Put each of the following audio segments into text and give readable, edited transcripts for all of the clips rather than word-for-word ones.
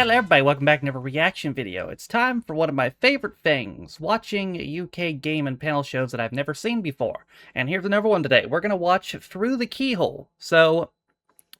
Hello everybody, welcome back to another reaction video. It's time for one of my favorite things, watching UK game and panel shows that I've never seen before. And here's another one today. We're going to watch Through the Keyhole. So,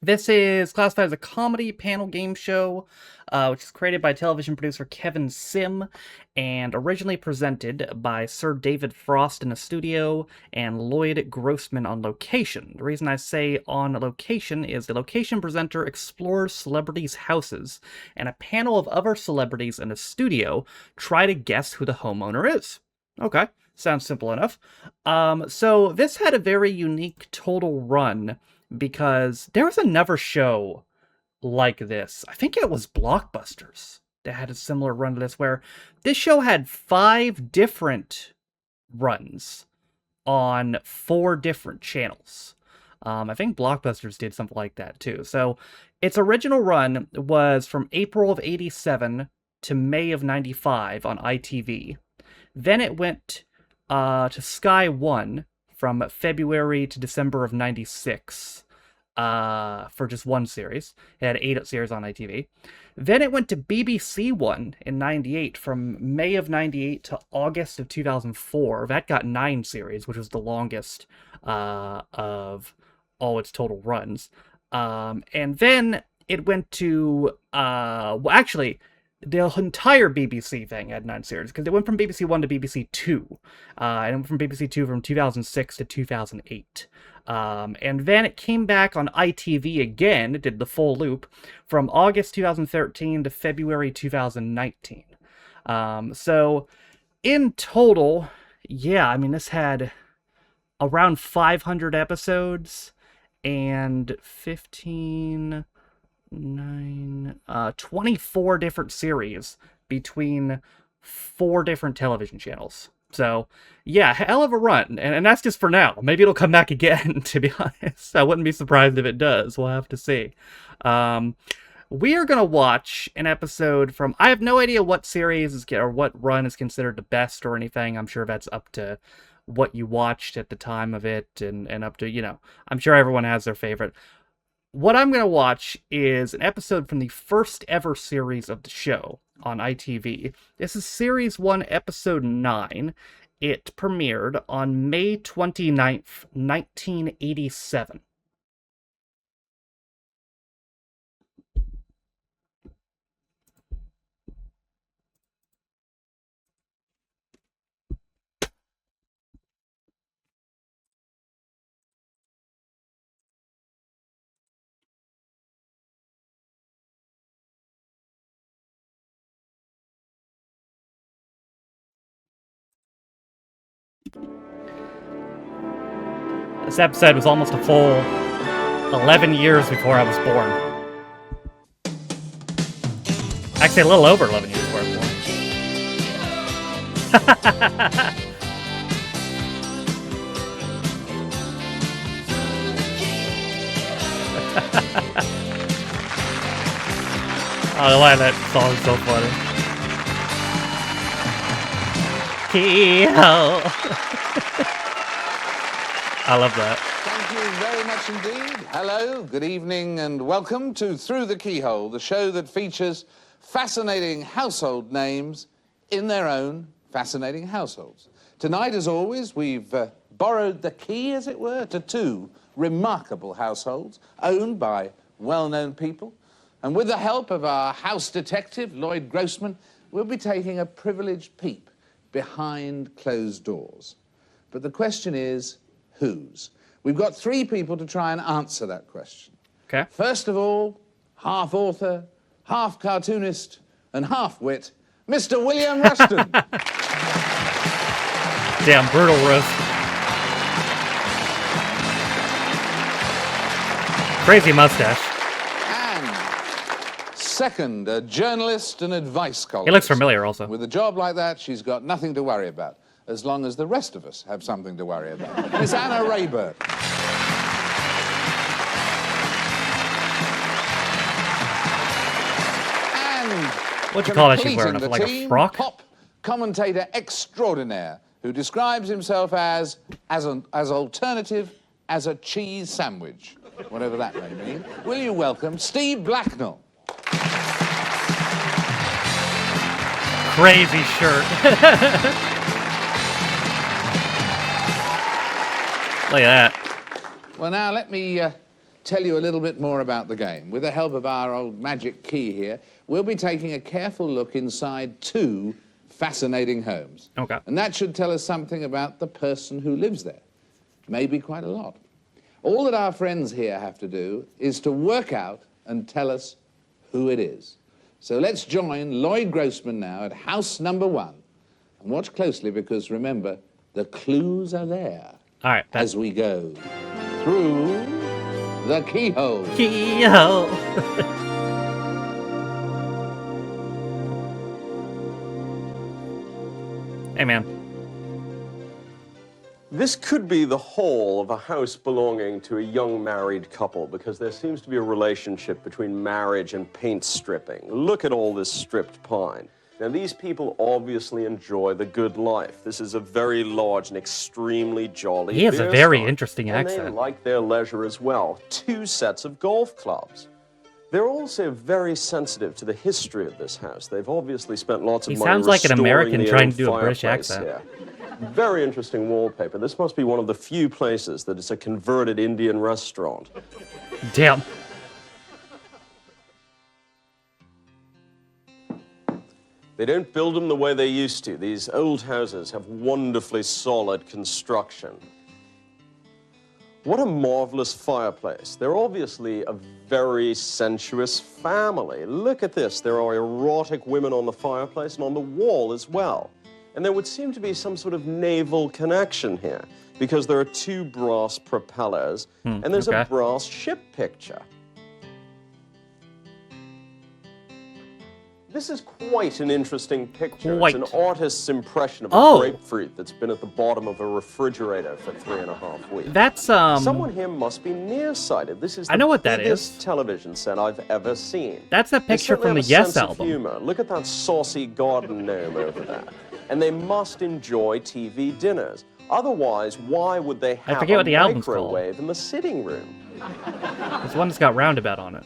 this is classified as a comedy panel game show, which is created by television producer Kevin Sim, and originally presented by Sir David Frost in a studio and Lloyd Grossman on location. The reason I say on location is the location presenter explores celebrities' houses, and a panel of other celebrities in a studio try to guess who the homeowner is. Okay, sounds simple enough. So this had a very unique total run, because there was another show like this. I think it was Blockbusters that had a similar run to this, where this show had 5 different runs on 4 different channels. I think Blockbusters did something like that too. So its original run was from April of '87 to May of '95 on ITV. Then it went to Sky One from February to December of '96 for just one series. It had 8 series on ITV. Then it went to BBC One in '98 from May of '98 to August of 2004. That got 9 series, which was the longest of all its total runs. And then it went to, well, actually, the entire BBC thing had 9 series, because it went from BBC One to BBC Two, and it went from BBC Two from 2006 to 2008. And then it came back on ITV again, it did the full loop, from August 2013 to February 2019. So, in total, yeah, I mean, this had around 500 episodes, and 24 different series between 4 different television channels. So, yeah, hell of a run. And that's just for now. Maybe it'll come back again, to be honest. I wouldn't be surprised if it does. We'll have to see. We are going to watch an episode from... I have no idea what series is, or what run is considered the best or anything. I'm sure that's up to what you watched at the time of it, and up to, you know, I'm sure everyone has their favorite. What I'm going to watch is an episode from the first ever series of the show on ITV. This is Series 1, Episode 9. It premiered on May 29th, 1987. This episode was almost a full 11 years before I was born. Actually, a little over 11 years before I was born. Oh, why that song is so funny. Keyhole. I love that. Thank you very much indeed. Hello, good evening, and welcome to Through the Keyhole, the show that features fascinating household names in their own fascinating households. Tonight, as always, we've borrowed the key, as it were, to 2 remarkable households owned by well-known people. And with the help of our house detective, Lloyd Grossman, we'll be taking a privileged peep behind closed doors. But the question is, whose? We've got 3 people to try and answer that question. Okay. First of all, half author, half cartoonist, and half wit, Mr. William Rushton. Damn, brutal roast. Crazy mustache. And second, a journalist and advice columnist. He looks familiar also. With a job like that, she's got nothing to worry about, as long as the rest of us have something to worry about. Miss Anna Rayburn. And What'd you call that she's wearing? completing Like the a team, frock? pop commentator extraordinaire, who describes himself as alternative as a cheese sandwich, whatever that may mean. Will you welcome Steve Blacknell? crazy shirt. Look at that. Well, now let me tell you a little bit more about the game. With the help of our old magic key here, we'll be taking a careful look inside 2 fascinating homes. Okay. And that should tell us something about the person who lives there. Maybe quite a lot. All that our friends here have to do is to work out and tell us who it is. So let's join Lloyd Grossman now at house number 1. And watch closely because, remember, the clues are there. All right. As we go through the keyhole. Keyhole. Hey, man. This could be the hall of a house belonging to a young married couple because there seems to be a relationship between marriage and paint stripping. Look at all this stripped pine. Now, these people obviously enjoy the good life. This is a very large and extremely jolly He has a beer very stein, interesting and accent. they like their leisure as well. 2 sets of golf clubs. They're also very sensitive to the history of this house. They've obviously spent lots of He money sounds like an restoring American the trying old to do a British fireplace accent. here. Very interesting wallpaper. This must be one of the few places that is a converted Indian restaurant. Damn. They don't build them the way they used to. These old houses have wonderfully solid construction. What a marvelous fireplace. They're obviously a very sensuous family. Look at this. There are erotic women on the fireplace and on the wall as well. And there would seem to be some sort of naval connection here because there are 2 brass propellers and there's a brass ship picture. This is quite an interesting picture. Quite. It's an artist's impression of a grapefruit that's been at the bottom of a refrigerator for 3.5 weeks. That's, Someone here must be nearsighted. This is the I know what that biggest is. television set I've ever seen. That's a They picture certainly from the have a Yes sense of album. humor. Look at that saucy garden gnome over there. And they must enjoy TV dinners. Otherwise, why would they have forget a what the album's called. microwave in the sitting room? There's one that's got roundabout on it.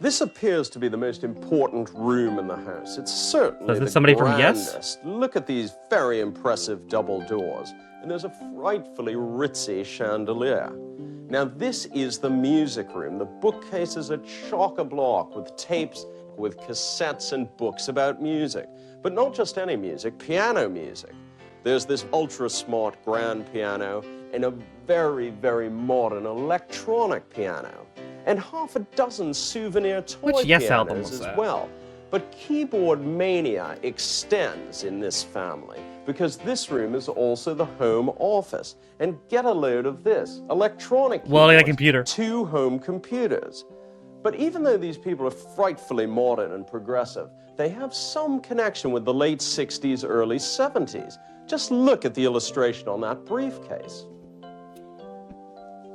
This appears to be the most important room in the house. It's certainly So is this the somebody from Yes? grandest. Look at these very impressive double doors. And there's a frightfully ritzy chandelier. Now, this is the music room. The bookcases are chock-a-block with tapes, with cassettes and books about music. But not just any music, piano music. There's this ultra-smart grand piano and a very, very modern electronic piano. And half a dozen souvenir toy Which Yes pianos album was as that? well. But keyboard mania extends in this family because this room is also the home office. And get a load of this, electronic Well, like a keyboards, computer. 2 home computers. But even though these people are frightfully modern and progressive, they have some connection with the late 60s, early 70s. Just look at the illustration on that briefcase.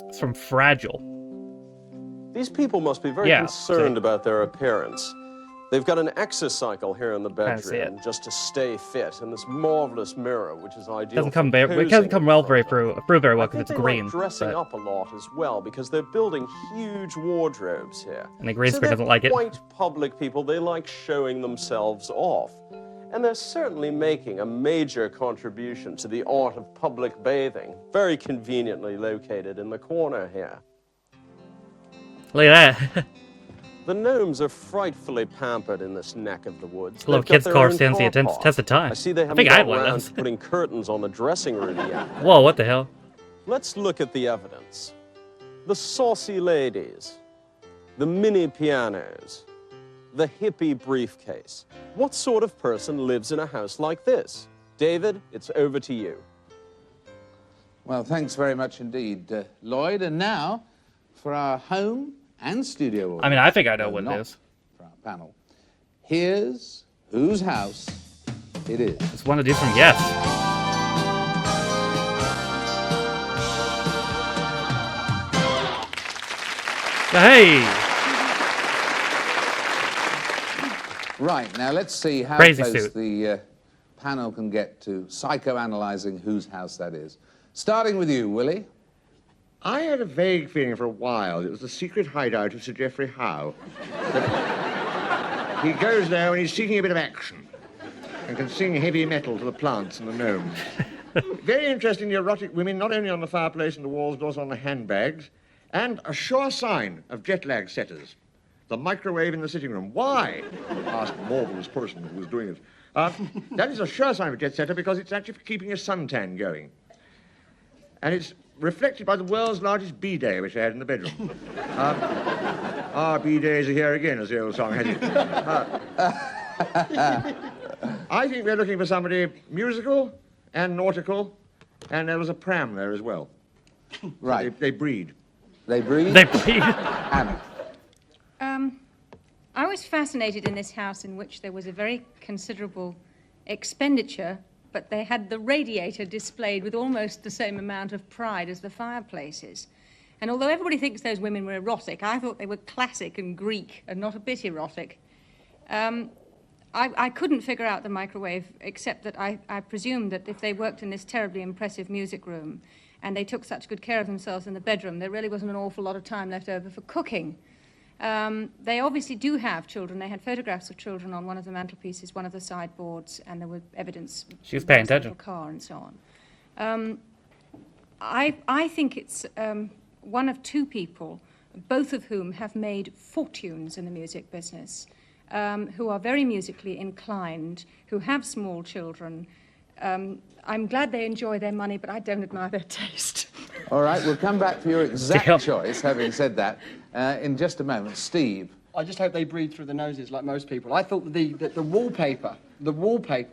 It's from Fragile. These people must be very concerned about their appearance. They've got an exercycle here in the bedroom just to stay fit, and this marvelous mirror, which is ideal. It doesn't come well very through very well because it's green. Like dressing up a lot as well because they're building huge wardrobes here. And the green so screen doesn't like it. Quite public people. They like showing themselves off, and they're certainly making a major contribution to the art of public bathing. Very conveniently located in the corner here. Look at that. The gnomes are frightfully pampered in this neck of the woods. A little They've got kids' their car own stands the car park. test of time. I see they haven't think I had got one of around those. to putting curtains on the dressing room yet. Whoa, what the hell? Let's look at the evidence. The saucy ladies, the mini pianos, the hippie briefcase. What sort of person lives in a house like this? David, it's over to you. Well, thanks very much indeed, Lloyd. And now, for our home and studio audience. I mean, I think I know what it not is. For our panel. Here's whose house it is. It's one of these from Yes. Hey! Right, now let's see how Crazy close suit. the panel can get to psychoanalyzing whose house that is. Starting with you, Willie. I had a vague feeling for a while it was the secret hideout of Sir Geoffrey Howe. But he goes there when he's seeking a bit of action. and can sing heavy metal to the plants and the gnomes. Very interesting, the erotic women, not only on the fireplace and the walls, but also on the handbags, and a sure sign of jet lag setters. The microwave in the sitting room. Why? Asked marvellous person who was doing it. That is a sure sign of a jet setter because it's actually for keeping your suntan going. And it's reflected by the world's largest bidet, which I had in the bedroom. Our bidets are here again, as the old song has it. I think we're looking for somebody musical and nautical, and there was a pram there as well. Right. They breed. They breed? They breed. Anna. I was fascinated in this house in which there was a very considerable expenditure, but they had the radiator displayed with almost the same amount of pride as the fireplaces. And although everybody thinks those women were erotic, I thought they were classic and Greek and not a bit erotic. I couldn't figure out the microwave, except that I presumed that if they worked in this terribly impressive music room and they took such good care of themselves in the bedroom, there really wasn't an awful lot of time left over for cooking. They obviously do have children. They had photographs of children on one of the mantelpieces, one of the sideboards, and there was evidence. She was paying of a attention. car and so on. I think it's one of two people, both of whom have made fortunes in the music business, who are very musically inclined, who have small children. I'm glad they enjoy their money, but I don't admire their taste. All right, we'll come back for your exact Damn. choice, having said that, in just a moment. Steve. I just hope they breathe through the noses like most people. I thought that the wallpaper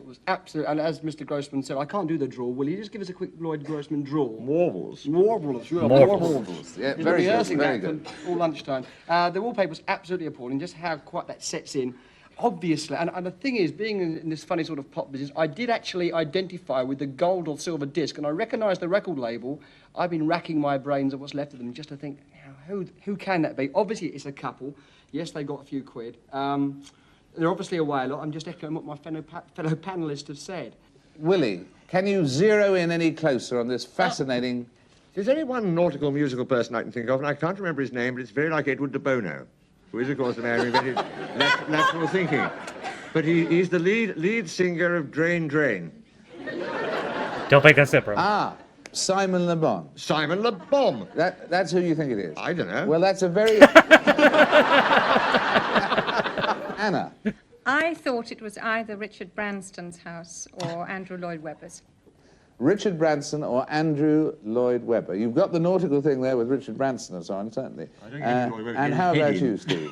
was absolute, and as Mr. Grossman said, I can't do the draw. Will you just give us a quick Lloyd Grossman draw? Marvels. Marvellous, yeah. Marvels. Yeah, He's very good, rehearsing very that good. for all lunchtime. The wallpaper was absolutely appalling, just how quite that sets in. Obviously, and the thing is, being in this funny sort of pop business, I did actually identify with the gold or silver disc, and I recognised the record label. I've been racking my brains at what's left of them just to think, who can that be? Obviously, it's a couple. Yes, they got a few quid. They're obviously away a lot. I'm just echoing what my fellow panellists have said. Willie, can you zero in any closer on this fascinating... There's only one nautical musical person I can think of, and I can't remember his name, but it's very like Edward de Bono, who is, of course, the man who invented lateral thinking. But he's the lead singer of Drain Drain. Don't make that sip, bro. Ah, Simon Le Bon. Simon Le Bon. That's who you think it is? I don't know. Well, that's a very... Anna. I thought it was either Richard Branston's house or Andrew Lloyd Webber's. Richard Branson or Andrew Lloyd Webber. You've got the nautical thing there with Richard Branson and so on, certainly. I don't get Lloyd Webber. And how about you, Steve?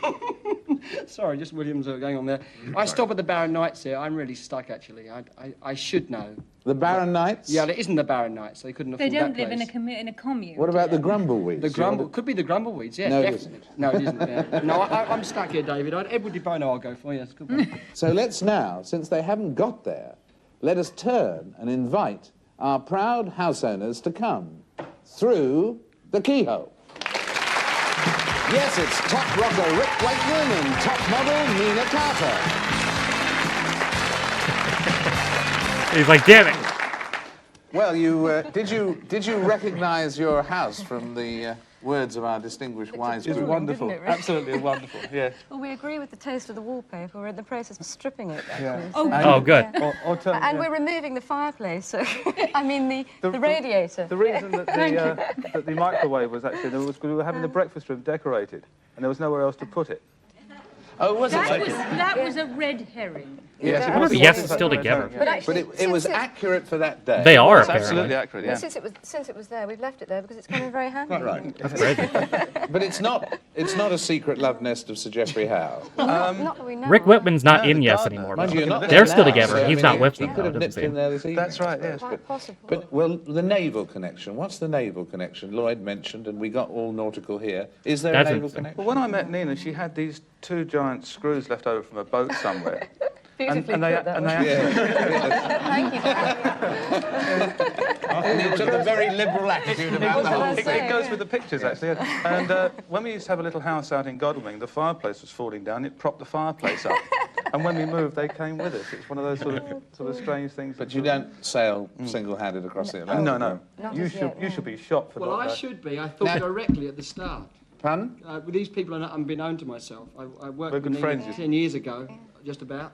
Sorry, just Williams going on there. I stop at the Baron Knights here. I'm really stuck, actually. I should know. The Baron Knights? Yeah, there isn't the Baron Knights. They couldn't They afford don't that live place. in a commune. What about do the they? Grumbleweeds? The Grumble could be the Grumbleweeds, yeah, No, it definitely. isn't. No, it isn't. Yeah. No, I'm stuck here, David. Edward de Bono, I'll go for. Yes, good one. So let's now, since they haven't got there, let us turn and invite our proud house owners to come through the keyhole. Yes, it's top rocker Rick Wakeman and top model Nina Carter. He's like, damn it. Well, did you recognise your house from the words of our distinguished wise It's group? wonderful, Didn't it, really? absolutely wonderful, yes. Well, we agree with the taste of the wallpaper. We're in the process of stripping it, actually. Yeah. so- Oh, good. Yeah. Oh, And we're removing the fireplace, so I mean the radiator. The reason that the microwave was actually, we were having the breakfast room decorated, and there was nowhere else to put it. Oh, was it? That was a red herring. Yes, it But was. yes, it's still together. But But actually, it was since accurate for that day. They are, It's apparently. absolutely accurate, yeah. since it was there, we've left it there because it's come in very handy. Quite right. That's crazy. But it's not a secret love nest of Sir Geoffrey Howe. Not that we know. Rick of. Whitman's not No, in the Yes gardener. anymore. Mind though. you, you're not They're there still now, together. so, I He's mean, not with he them, could though. have Doesn't nipped seem. in there this evening. That's right, yes. Quite possible. But, well, the naval connection. What's the naval connection? Lloyd mentioned, and we got all nautical here. Is there That's a naval interesting. connection? Well, when I met Nina, she had these two giant screws left over from a boat somewhere. Beautifully and they, put, that and was. they Yeah. Thank you. You took a very liberal attitude about the whole That's thing. It goes with the pictures, actually. And when we used to have a little house out in Godalming, the fireplace was falling down. It propped the fireplace up. And when we moved, they came with us. It's one of those sort of strange things. But you don't sail single-handed across the Atlantic. No. Not You as should yet, you no. should be shot for Well, that. I should be. I thought Now- directly at the start. Pardon? With these people, are unbeknown to myself. I worked We're with good Nina friends, you 10 years ago, just about.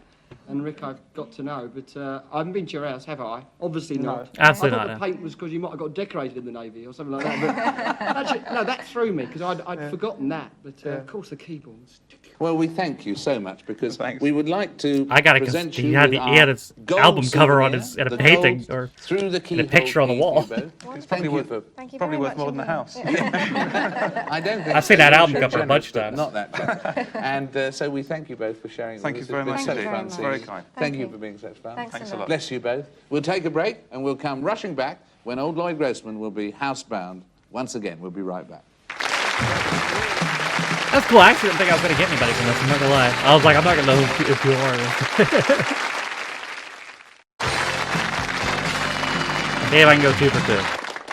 And Rick, I've got to know, but I haven't been to your house, have I? Obviously not. Absolutely I thought not. the paint was because you might have got decorated in the Navy or something like that. But actually, no, that threw me because I'd forgotten that. But of course, the keyboards. Well, we thank you so much because Thanks. we would like to I got it present because you he had with he had our his gold album cover on souvenir, his at a the painting gold or through the in a keyhole picture on the key wall. for you both. It's Thank probably you worth, for. probably worth more than the house. I don't think I've seen so. that You're album sure cover a generous, bunch of but times. Not that generous. And so we thank you both for sharing. Thank with you us. very It's been much such indeed. fun seeing Very you. kind. Thank you for being such fun. Thanks a lot. Bless you both. We'll take a break and we'll come rushing back when old Lloyd Grossman will be housebound once again. We'll be right back. That's cool. I actually didn't think I was going to get anybody from this. I'm not going to lie. I was like, I'm not going to know who you are. Dave, I can go 2 for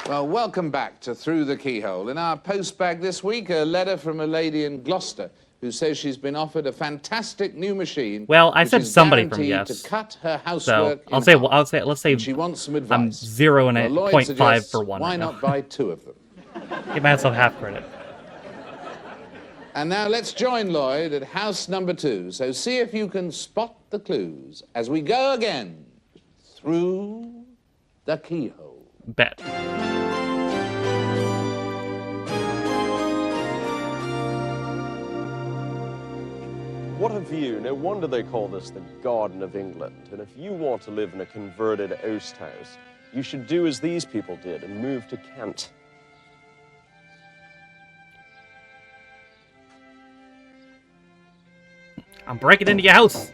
2. Well, welcome back to Through the Keyhole. In our postbag this week, a letter from a lady in Gloucester who says she's been offered a fantastic new machine. Well, I which said is somebody from guaranteed yes. to cut her So housework I'll in say, half. let's say And she wants some advice. I'm 0 and Well, Lloyd 0.5 suggests, for 1 why right now. not buy 2 of them? Give myself half credit. And now let's join Lloyd at house number 2. So see if you can spot the clues as we go again through the keyhole. Bet. What a view. No wonder they call this the Garden of England. And if you want to live in a converted oast house, you should do as these people did and move to Kent. I'm breaking into your house.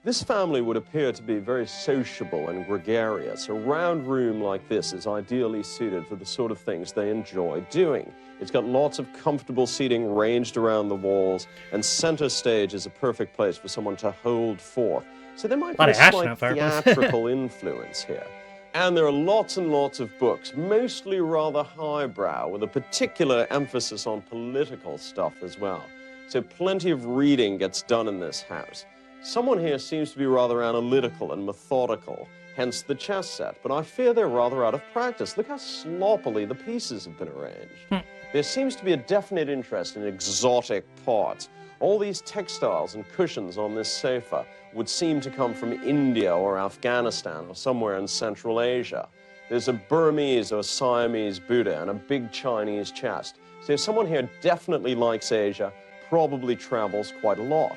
This family would appear to be very sociable and gregarious. A round room like this is ideally suited for the sort of things they enjoy doing. It's got lots of comfortable seating ranged around the walls, and center stage is a perfect place for someone to hold forth. So there might be a slight theatrical influence here. And there are lots and lots of books, mostly rather highbrow, with a particular emphasis on political stuff as well. So plenty of reading gets done in this house. Someone here seems to be rather analytical and methodical, hence the chess set, but I fear they're rather out of practice. Look how sloppily the pieces have been arranged. There seems to be a definite interest in exotic parts. All these textiles and cushions on this sofa would seem to come from India or Afghanistan or somewhere in Central Asia. There's a Burmese or Siamese Buddha and a big Chinese chest. So someone here definitely likes Asia, probably travels quite a lot.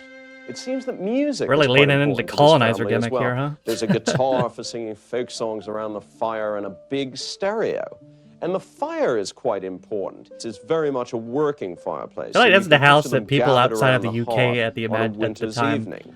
It seems that music really is quite leaning into important to this colonizer family as gimmick well. here, huh? There's a guitar for singing folk songs around the fire and a big stereo. And the fire is quite important. It's very much a working fireplace. Like, So that's you the can house picture them that people gathered outside of around the UK hearth at the on a at the winter's time evening.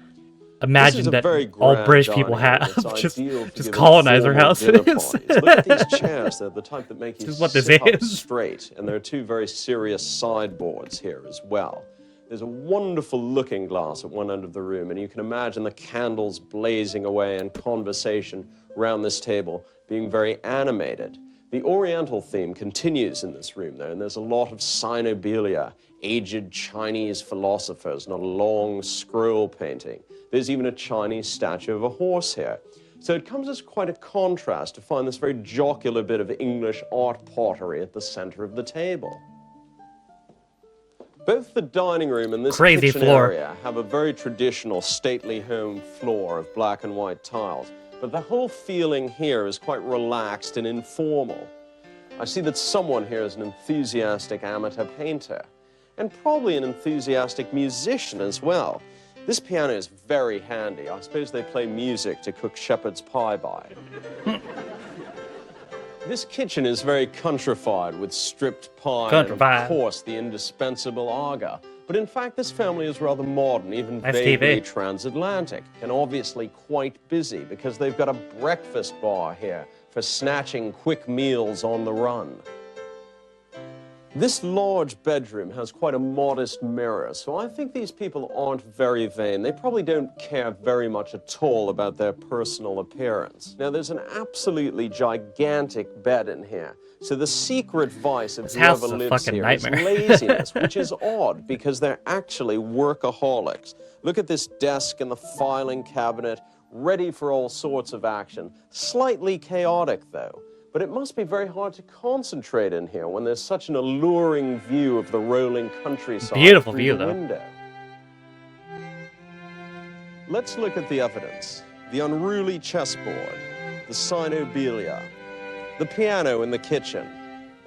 imagined that very all grand British people dining room. have. It's just ideal for just giving colonizer formal house dinner it is. parties. Look at these chairs. They're the type that make you This is what this sit up is. straight. And there are 2 very serious sideboards here as well. There's a wonderful looking glass at one end of the room, and you can imagine the candles blazing away and conversation around this table being very animated. The Oriental theme continues in this room, though, and there's a lot of cynobelia, aged Chinese philosophers, and a long scroll painting. There's even a Chinese statue of a horse here. So it comes as quite a contrast to find this very jocular bit of English art pottery at the center of the table. Both the dining room and this Crazy kitchen floor. area have a very traditional stately home floor of black and white tiles, but the whole feeling here is quite relaxed and informal. I see that someone here is an enthusiastic amateur painter, and probably an enthusiastic musician as well. This piano is very handy. I suppose they play music to cook shepherd's pie by. This kitchen is very countrified with stripped pine and, of course, the indispensable aga. But in fact, this family is rather modern, even vaguely transatlantic, and obviously quite busy because they've got a breakfast bar here for snatching quick meals on the run. This large bedroom has quite a modest mirror, so I think these people aren't very vain. They probably don't care very much at all about their personal appearance. Now, there's an absolutely gigantic bed in here, so the secret vice of whoever lives here is laziness, which is odd because they're actually workaholics. Look at this desk and the filing cabinet, ready for all sorts of action. Slightly chaotic, though. But it must be very hard to concentrate in here when there's such an alluring view of the rolling countryside. Beautiful through view, the though. window. Let's look at the evidence. The unruly chessboard, the cynobelia, the piano in the kitchen,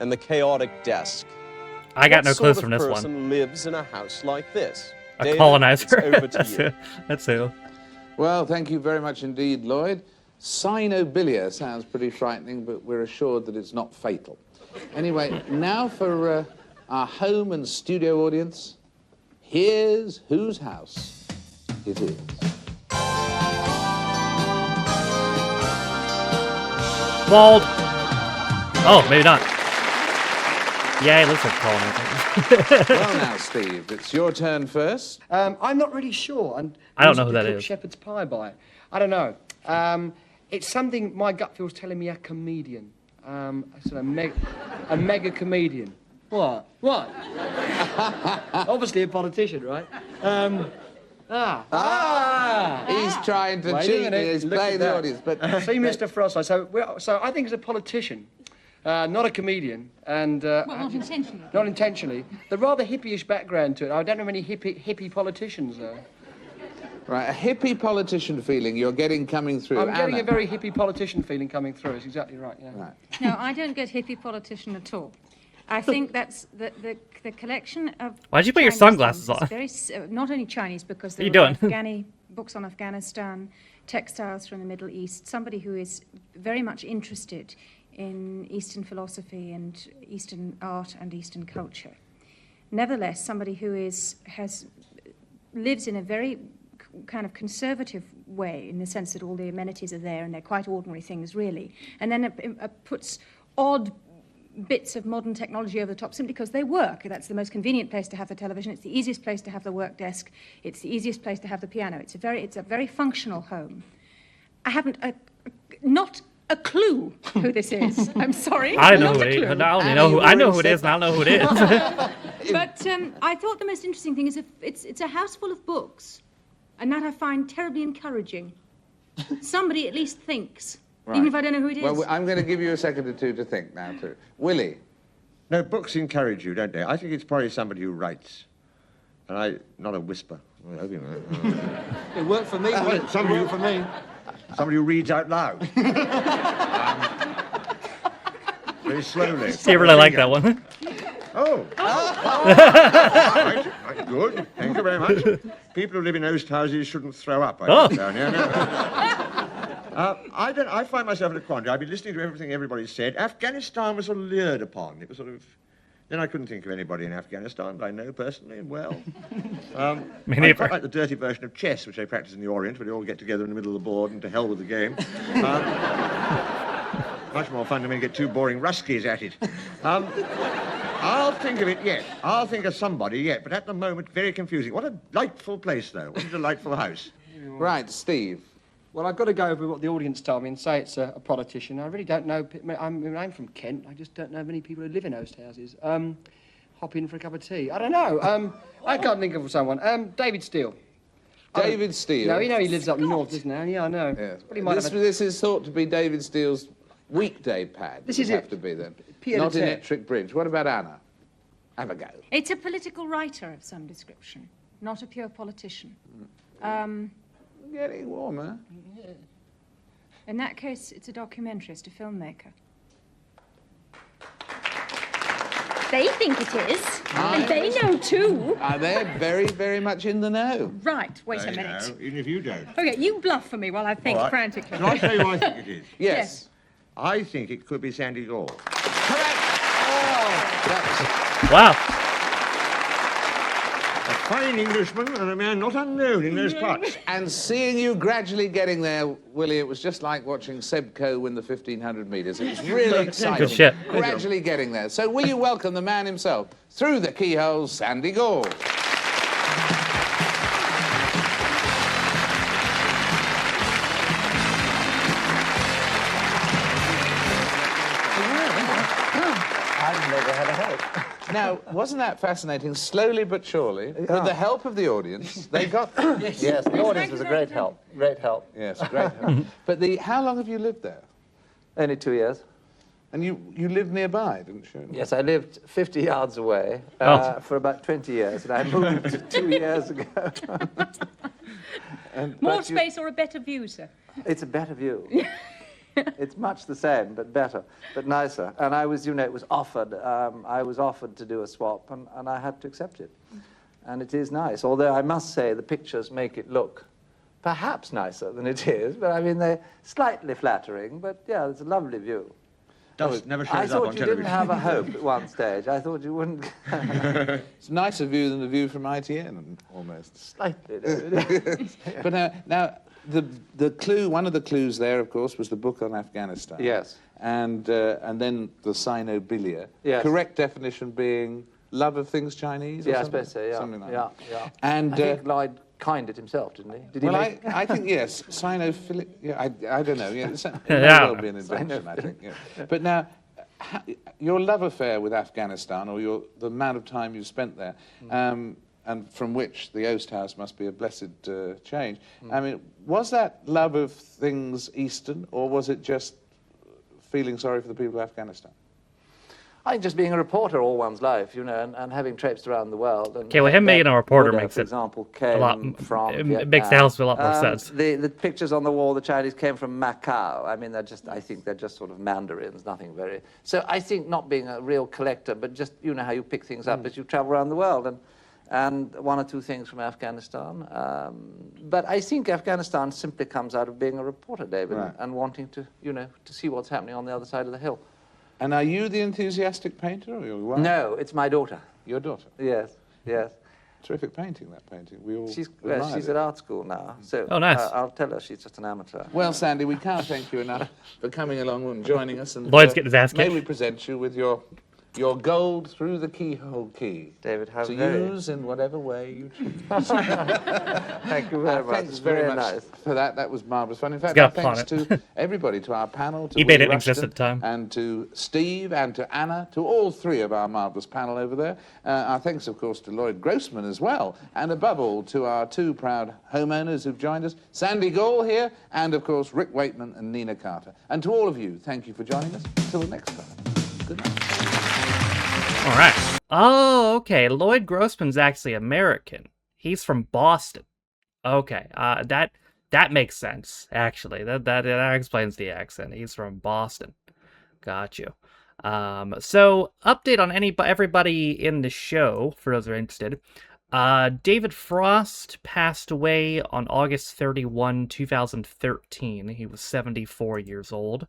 and the chaotic desk. I got no What clues sort from of this one. person lives in a house like this? A David, colonizer. it's over to That's you. who. That's who. Well, thank you very much indeed, Lloyd. Cynobilia sounds pretty frightening, but we're assured that it's not fatal. Anyway, now for our home and studio audience, here's whose house it is. Bald. Oh, maybe not. Yeah, it looks like colonizer. Well now, Steve, it's your turn first. I'm not really sure. And I don't know who used to that cook is. Shepherd's pie by. I don't know. It's something my gut feels telling me a comedian. A sort of a mega comedian. What? What? Obviously a politician, right? He's trying to Wait a cheat. minute, He's look at playing the that. audience, but See, Mr. Frosty. So I think it's a politician, not a comedian, and Well, not intentionally. not intentionally. The rather hippie-ish background to it. I don't know many hippie politicians. right, a hippie politician feeling you're getting coming through. I'm getting Anna. a very hippie politician feeling coming through. It's exactly right. Yeah. Right. No, I don't get hippie politician at all. I think that's the collection of. Why'd you put your Chinese sunglasses things is on? Very not only Chinese because there What are are you doing? Afghani books on Afghanistan, textiles from the Middle East. Somebody who is very much interested in Eastern philosophy and Eastern art and Eastern culture. Nevertheless, somebody who lives in a very kind of conservative way in the sense that all the amenities are there and they're quite ordinary things really, and then it puts odd bits of modern technology over the top simply because they work. That's the most convenient place to have the television. It's the easiest place to have the work desk. It's the easiest place to have the piano. It's a very functional home. I haven't not a clue who this is. I'm sorry. I know not who a it is. clue. I know who it is, and I know who it is. But I thought the most interesting thing is it's a house full of books, and that I find terribly encouraging. Somebody at least thinks, even if I don't know who it is. Well, I'm going to give you a second or two to think now, too. Willie. No, books encourage you, don't they? I think it's probably somebody who writes. And not a whisper. Well, you know. It worked for me. Somebody for me. Somebody who reads out loud. Very slowly. You really like that one. Oh. Right, good. Thank you very much. People who live in host houses shouldn't throw up. I down here. No. I find myself in a quandary. I've been listening to everything everybody said. Afghanistan was sort of leered upon. It was sort of... Then I couldn't think of anybody in Afghanistan that I know personally and well. Me I neither. quite like the dirty version of chess, which they practice in the Orient, where they all get together in the middle of the board and to hell with the game. Much more fun than when you get two boring Ruskies at it. I'll think of it yet. I'll think of somebody yet, but at the moment, very confusing. What a delightful place, though. What a delightful house. Right, Steve. Well, I've got to go over what the audience told me and say it's a politician. I really don't know. I'm from Kent. I just don't know many people who live in host houses. Hop in for a cup of tea. I don't know. I can't think of someone. David Steele. David Steele. No, you know he lives up north, doesn't he? Yeah, I know. Yes. But he might have a- This is thought to be David Steele's weekday pad. This It is would have it. to be then. Pied Not à in terre. Ettrick Bridge. What about Anna? Have a go. It's a political writer of some description, not a pure politician. Getting warmer. In that case, it's a documentarist, a filmmaker. They think it is, and they know too. They're very, very much in the know. Right, wait a There you minute. go, even if you don't. Okay, you bluff for me while I think All right. frantically. Can I tell you who I think it is? Yes. I think it could be Sandy Gore. Correct. Wow. A fine Englishman and a man not unknown in those parts. And seeing you gradually getting there, Willie, it was just like watching Seb Coe win the 1,500 metres. It was really exciting. Good shit. Gradually getting there. So will you welcome the man himself, through the keyhole, Sandy Gore? I've never had a help. Now, wasn't that fascinating? Slowly but surely, with the help of the audience, they got... Yes, the audience was a great help. Great help. Yes, great help. But how long have you lived there? Only 2 years. And you lived nearby, didn't you? Yes, I lived 50 yards away Oh. for about 20 years, and I moved 2 years ago. More But space or a better view, sir? It's a better view. It's much the same, but better, but nicer. And I was, it was offered. I was offered to do a swap, and I had to accept it. And it is nice. Although I must say the pictures make it look perhaps nicer than it is. But I mean, they're slightly flattering. But yeah, it's a lovely view. Never shows I up thought on you television. didn't have a hope at one stage. I thought you wouldn't. It's a nicer view than the view from ITN, almost. Slightly, David. But now the clue, one of the clues there, of course, was the book on Afghanistan. Yes. And then the Sino-bilia. Yes. Correct definition being love of things Chinese. Or Yeah, I something? suppose so. Yeah. Something like yeah, that. yeah. And I think Lloyd coined it himself, didn't he? Did he well, make... I think yes, Sinophilic. Yeah, I don't know. Yeah, it may Yeah. well be an invention. I think. Yeah. But now, your love affair with Afghanistan, or the amount of time you spent there, and from which the Oast House must be a blessed change. I mean, was that love of things Eastern, or was it just feeling sorry for the people of Afghanistan? I think just being a reporter all one's life, and having traipsed around the world. And Okay, well, him being a reporter Buddha, makes for it example, came lot. from It makes the house a lot more sense. The pictures on the wall, the Chinese came from Macau. I mean, I think they're just sort of mandarins, nothing very. So I think not being a real collector, but just how you pick things up as you travel around the world, and one or two things from Afghanistan. But I think Afghanistan simply comes out of being a reporter, David, Right. and wanting to, to see what's happening on the other side of the hill. And are you the enthusiastic painter, or your wife? No, it's my daughter. Your daughter. Yes, yes. Terrific painting, that painting. We all She's admired it. at art school now, so Oh, nice. I'll tell her she's just an amateur. Well, Sandy, we can't thank you enough for coming along and joining us. And Lloyd's getting his ass may kicked. we present you with your gold through the keyhole key. David, how to very... use in whatever way you choose. Thank you very much. Thanks very much nice. for that. That was marvellous fun. In fact, got a thanks planet. to everybody, to our panel, to eBay Willie didn't exist Rushton, at the time. and to Steve, and to Anna, to all three of our marvellous panel over there. Our thanks, of course, to Lloyd Grossman as well, and above all, to our two proud homeowners who've joined us, Sandy Gall here, and, of course, Rick Waitman and Nina Carter. And to all of you, thank you for joining us. Until the next time. Good night. All right. Oh, okay. Lloyd Grossman's actually American. He's from Boston. Okay. That makes sense. Actually, that explains the accent. He's from Boston. Got you. So update on everybody in the show for those who are interested. David Frost passed away on August 31, 2013. He was 74 years old.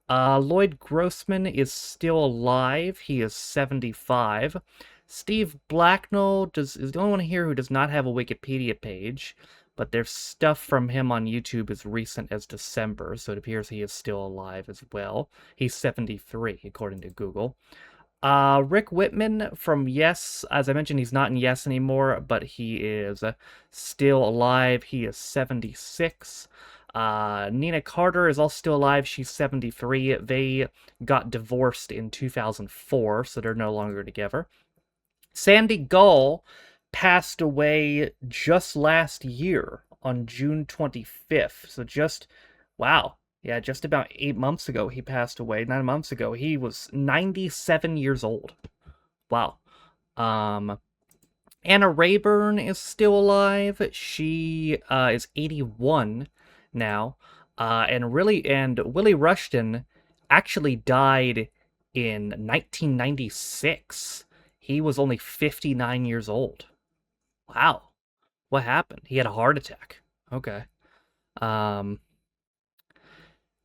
Lloyd Grossman is still alive. He is 75. Steve Blacknell is the only one here who does not have a Wikipedia page, but there's stuff from him on YouTube as recent as December, so it appears he is still alive as well. He's 73, according to Google. Rick Whitman from Yes, as I mentioned, he's not in Yes anymore, but he is still alive. He is 76. Nina Carter is also still alive. She's 73. They got divorced in 2004, so they're no longer together. Sandy Gall passed away just last year on June 25th. So wow. Yeah, just about 8 months ago he passed away. 9 months ago. He was 97 years old. Wow. Anna Rayburn is still alive. She is 81 now. And Willie Rushton actually died in 1996. He was only 59 years old. Wow. What happened? He had a heart attack. Okay.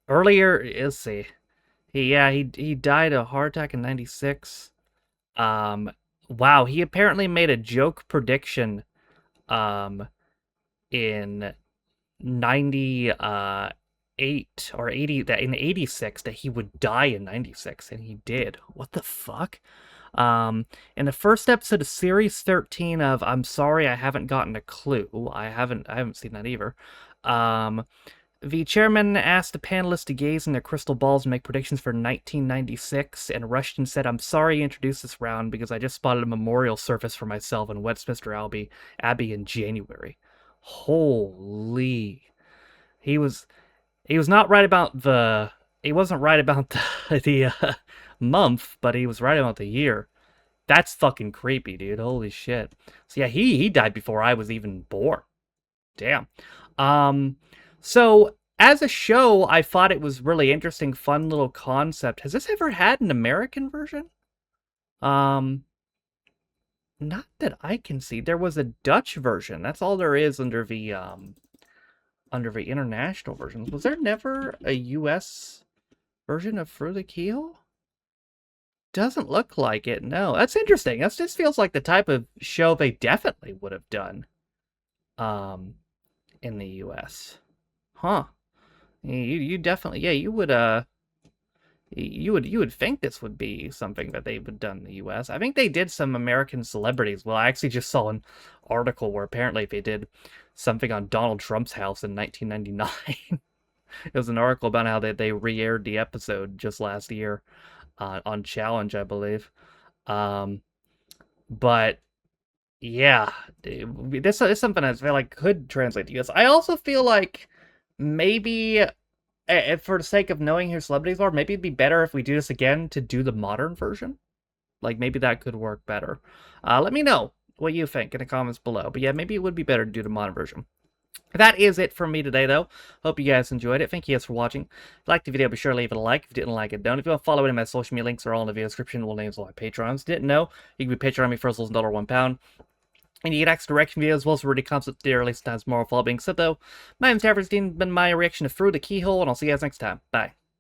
Earlier, let's see. He died of a heart attack in 96. Wow, he apparently made a joke prediction in 98 or 80 that in 86 that he would die in 96, and he did. What the fuck? In the first episode of Series 13 of I'm Sorry I Haven't Gotten a Clue, I haven't seen that either. The chairman asked the panelists to gaze in their crystal balls and make predictions for 1996, and Rushton said, "I'm sorry you introduced this round because I just spotted a memorial service for myself in Westminster Abbey in January." Holy. He wasn't right about the month, but he was right about the year. That's fucking creepy, dude. Holy shit. So yeah, he died before I was even born. Damn. So as a show, I thought it was really interesting, fun little concept. Has this ever had an American version? Not that I can see. There was a Dutch version. That's all there is under the international versions. Was there never a US version of Through the Keyhole? Doesn't look like it, no. That's interesting. That just feels like the type of show they definitely would have done in the US. Huh. You definitely, yeah, you would think this would be something that they would done in the US. I think they did some American celebrities. Well, I actually just saw an article where apparently they did something on Donald Trump's house in 1999. It was an article about how they re-aired the episode just last year on Challenge, I believe. But yeah, this is something I feel like could translate to US. I also feel like maybe, for the sake of knowing who celebrities are, maybe it'd be better if we do this again to do the modern version. Like, maybe that could work better. Let me know what you think in the comments below. But yeah, maybe it would be better to do the modern version. That is it from me today, though. Hope you guys enjoyed it. Thank you guys for watching. If you liked the video, be sure to leave it a like. If you didn't like it, don't. If you want to follow any of my social media links, are all in the video description. Little names of my Patrons. Didn't know? You can be Patreon me for as little as £1. And you get extra reaction videos, as well as really concept theory, at least sometimes more. All being said, though, my name's Tavernstein, been my reaction to Through the Keyhole, and I'll see you guys next time. Bye.